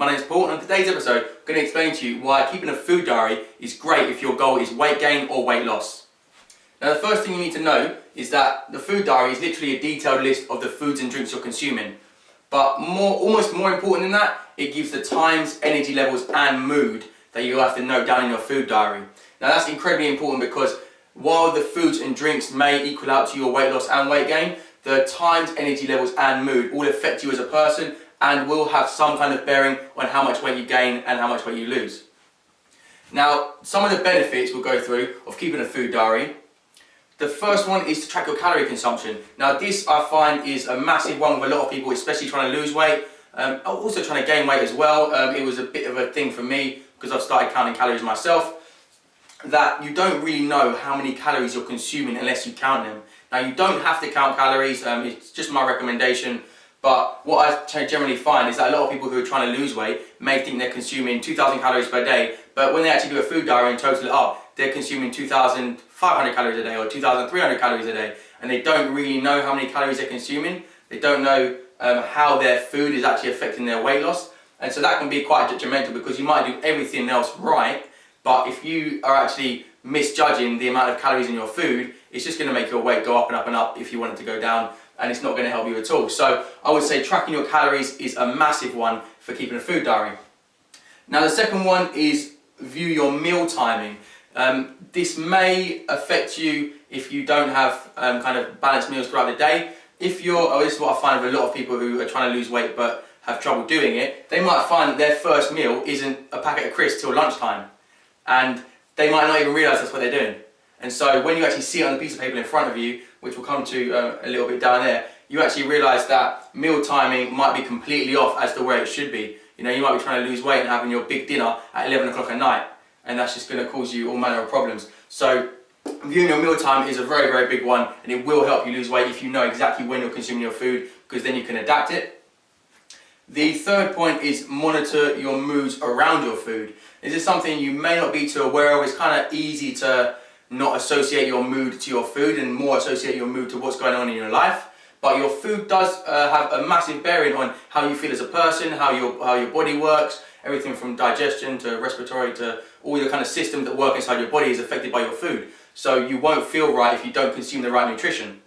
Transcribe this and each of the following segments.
My name is Paul, and on today's episode, I'm going to explain to you why keeping a food diary is great if your goal is weight gain or weight loss. Now, the first thing you need to know is that the food diary is literally a detailed list of the foods and drinks you're consuming. But almost more important than that, it gives the times, energy levels, and mood that you'll have to note down in your food diary. Now, that's incredibly important because while the foods and drinks may equal out to your weight loss and weight gain, the times, energy levels, and mood all affect you as a person and will have some kind of bearing on how much weight you gain and how much weight you lose. Now, some of the benefits we'll go through of keeping a food diary. The first one is to track your calorie consumption. Now, this I find is a massive one with a lot of people, especially trying to lose weight, also trying to gain weight as well. It was a bit of a thing for me because I've started counting calories myself, that you don't really know how many calories you're consuming unless you count them. Now, you don't have to count calories, it's just my recommendation, but what I generally find is that a lot of people who are trying to lose weight may think they're consuming 2,000 calories per day, but when they actually do a food diary and total it up, they're consuming 2,500 calories a day or 2,300 calories a day, and they don't really know how many calories they're consuming. They don't know how their food is actually affecting their weight loss, and so that can be quite detrimental because you might do everything else right, but if you are actually misjudging the amount of calories in your food, it's just going to make your weight go up and up and up if you want it to go down, and it's not going to help you at all. So I would say tracking your calories is a massive one for keeping a food diary. Now, the second one is view your meal timing. This may affect you if you don't have kind of balanced meals throughout the day. This is what I find with a lot of people who are trying to lose weight but have trouble doing it. They might find that their first meal isn't a packet of crisps till lunchtime, and they might not even realise that's what they're doing. And so when you actually see it on a piece of paper in front of you, which we'll come to a little bit down there, you actually realise that meal timing might be completely off as to where it should be. You know, you might be trying to lose weight and having your big dinner at 11 o'clock at night, and that's just going to cause you all manner of problems. So viewing your meal time is a very, very big one, and it will help you lose weight if you know exactly when you're consuming your food, because then you can adapt it. The third point is monitor your moods around your food. This is something you may not be too aware of. It's kind of easy to not associate your mood to your food and more associate your mood to what's going on in your life. But your food does have a massive bearing on how you feel as a person, how your body works. Everything from digestion to respiratory to all the kind of systems that work inside your body is affected by your food. So you won't feel right if you don't consume the right nutrition.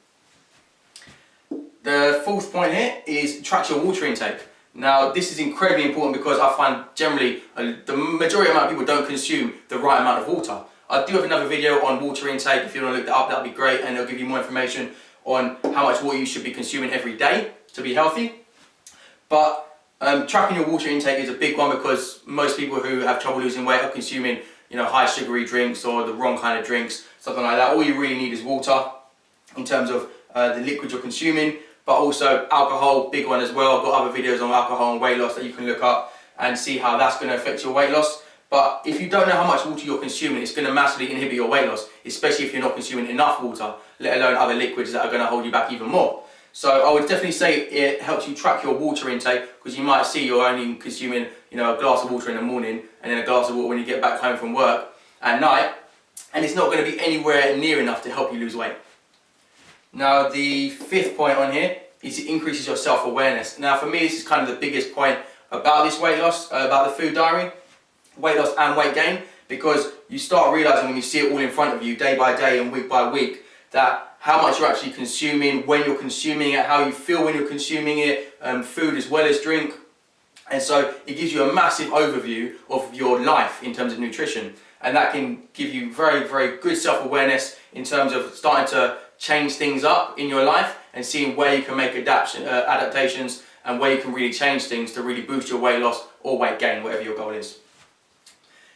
The fourth point here is track your water intake. Now, this is incredibly important because I find generally the majority amount of people don't consume the right amount of water. I do have another video on water intake. If you want to look that up, that'd be great, and it'll give you more information on how much water you should be consuming every day to be healthy. But tracking your water intake is a big one because most people who have trouble losing weight are consuming, high sugary drinks or the wrong kind of drinks, something like that. All you really need is water in terms of the liquid you're consuming, but also alcohol, big one as well. I've got other videos on alcohol and weight loss that you can look up and see how that's going to affect your weight loss. But if you don't know how much water you're consuming, it's going to massively inhibit your weight loss, especially if you're not consuming enough water, let alone other liquids that are going to hold you back even more. So I would definitely say it helps you track your water intake, because you might see you're only consuming a glass of water in the morning and then a glass of water when you get back home from work at night, and it's not going to be anywhere near enough to help you lose weight. Now, the fifth point on here is it increases your self-awareness. Now, for me, this is kind of the biggest point about this weight loss, about the food diary, weight loss and weight gain, because you start realising when you see it all in front of you day by day and week by week that how much you're actually consuming, when you're consuming it, how you feel when you're consuming it, food as well as drink. And so it gives you a massive overview of your life in terms of nutrition, and that can give you very, very good self-awareness in terms of starting to change things up in your life and seeing where you can make adaptations and where you can really change things to really boost your weight loss or weight gain, whatever your goal is.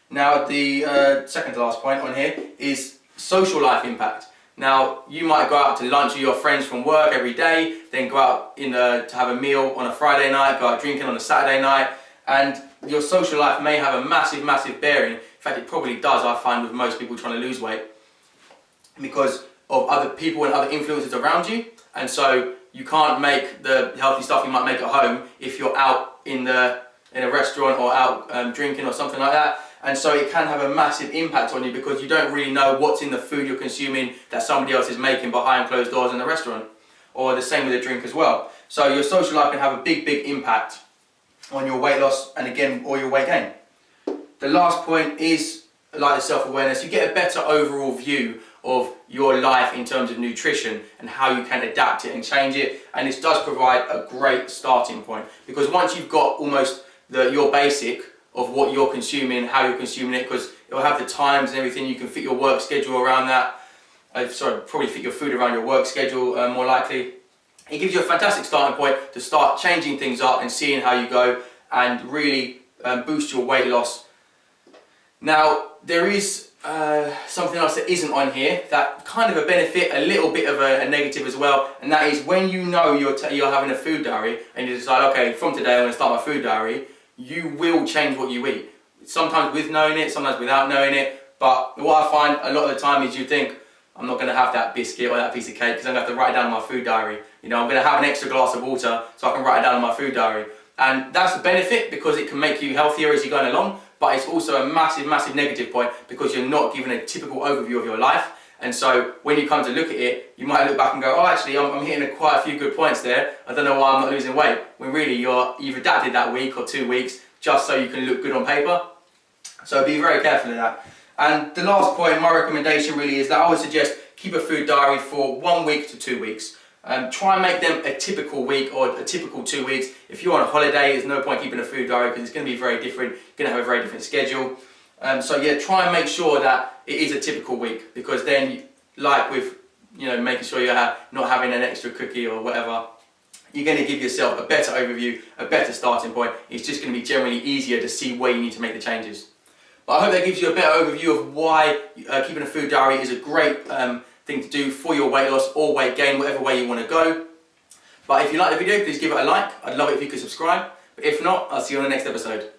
Now, the second to last point on here is social life impact. Now, you might go out to lunch with your friends from work every day, then go out to have a meal on a Friday night, go out drinking on a Saturday night, and your social life may have a massive, massive bearing. In fact, it probably does, I find, with most people trying to lose weight, because of other people and other influences around you. And so you can't make the healthy stuff you might make at home if you're out in a restaurant or out drinking or something like that. And so it can have a massive impact on you because you don't really know what's in the food you're consuming that somebody else is making behind closed doors in the restaurant, or the same with the drink as well. So your social life can have a big, big impact. on your weight loss and again, or your weight gain. The last point is like the self-awareness. You get a better overall view of your life in terms of nutrition and how you can adapt it and change it, and this does provide a great starting point, because once you've got almost your basic of what you're consuming, how you're consuming it, because it'll have the times and everything, you can fit your work schedule around that. Probably fit your food around your work schedule more likely. It gives you a fantastic starting point to start changing things up and seeing how you go and really boost your weight loss. Now, there is something else that isn't on here that kind of a benefit, a little bit of a negative as well, and that is when you know you're having a food diary and you decide, okay, from today I'm going to start my food diary, you will change what you eat. Sometimes with knowing it, sometimes without knowing it, but what I find a lot of the time is you think, I'm not going to have that biscuit or that piece of cake because I'm going to have to write it down in my food diary. You know, I'm going to have an extra glass of water so I can write it down in my food diary. And that's the benefit, because it can make you healthier as you're going along, but it's also a massive, massive negative point because you're not given a typical overview of your life. And so when you come to look at it, you might look back and go, oh, actually, I'm hitting quite a few good points there. I don't know why I'm not losing weight. When really you've adapted that week or 2 weeks just so you can look good on paper. So be very careful of that. And the last point, my recommendation really is that I would suggest keep a food diary for 1 week to 2 weeks. Try and make them a typical week or a typical 2 weeks. If you're on a holiday, there's no point keeping a food diary because it's going to be very different. You're going to have a very different schedule. So yeah, try and make sure that it is a typical week, because then, like with making sure you're not having an extra cookie or whatever, you're going to give yourself a better overview, a better starting point. It's just going to be generally easier to see where you need to make the changes. But I hope that gives you a better overview of why keeping a food diary is a great thing to do for your weight loss or weight gain, whatever way you want to go. But if you like the video, please give it a like. I'd love it if you could subscribe. But if not, I'll see you on the next episode.